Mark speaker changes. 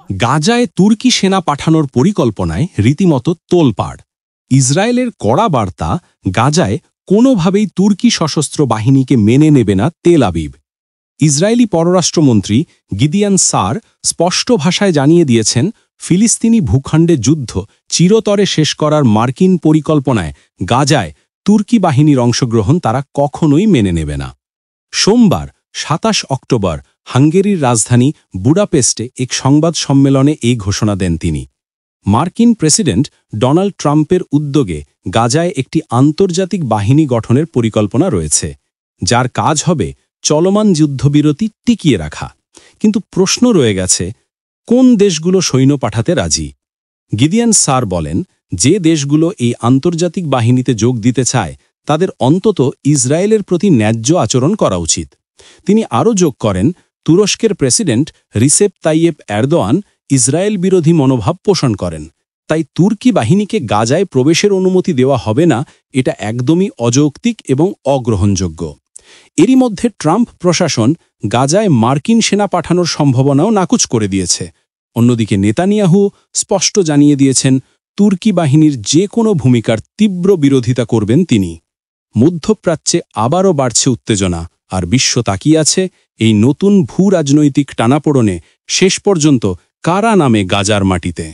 Speaker 1: গাজায় তুর্কি সেনা পাঠানোর পরিকল্পনায় রীতিমতো তোলপাড়। ইসরায়েলের কড়া বার্তা, গাজায় কোনোভাবেই তুর্কি সশস্ত্র বাহিনীকে মেনে নেবে না তেল আবিব। ইসরায়েলি পররাষ্ট্রমন্ত্রী গিদিয়ান সার স্পষ্ট ভাষায় জানিয়ে দিয়েছেন, ফিলিস্তিনি ভূখণ্ডে যুদ্ধ চিরতরে শেষ করার মার্কিন পরিকল্পনায় গাজায় তুর্কি বাহিনীর অংশগ্রহণ তারা কখনোই মেনে নেবে না। সোমবার ২৭ অক্টোবর হাঙ্গেরির রাজধানী বুডাপেস্টে এক সংবাদ সম্মেলনে এই ঘোষণা দেন তিনি। মার্কিন প্রেসিডেন্ট ডোনাল্ড ট্রাম্পের উদ্যোগে গাজায় একটি আন্তর্জাতিক বাহিনী গঠনের পরিকল্পনা রয়েছে, যার কাজ হবে চলমান যুদ্ধবিরতি টিকিয়ে রাখা। কিন্তু প্রশ্ন রয়ে গেছে, কোন দেশগুলো সৈন্য পাঠাতে রাজি? গিদিয়ান সার বলেন, যে দেশগুলো এই আন্তর্জাতিক বাহিনীতে যোগ দিতে চায় তাদের অন্তত ইসরায়েলের প্রতি ন্যায্য আচরণ করা উচিত। তিনি আরও যোগ করেন, তুরস্কের president Recep Tayyip Erdogan Israel বিরোধী মনোভাব পোষণ করেন, তাই তুর্কি বাহিনীকে গাজায় প্রবেশের অনুমতি দেওয়া হবে না, এটা একদমই অযৌক্তিক এবং অগ্রহণযোগ্য। এরই মধ্যে ট্রাম্প প্রশাসন গাজায় মার্কিন সেনা পাঠানোর সম্ভাবনাও নাকচ করে দিয়েছে। অন্যদিকে নেতানিয়াহু স্পষ্ট জানিয়ে দিয়েছেন, তুর্কি বাহিনীর যে কোনো ভূমিকার তীব্র বিরোধিতা করবেন তিনি। মধ্যপ্রাচ্যে আবারও বাড়ছে উত্তেজনা, আর বিশ্ব তাকিয়ে আছে এই নতুন ভূ রাজনৈতিক টানাপোড়েনে শেষ পর্যন্ত কারা নামে গাজার মাটিতে।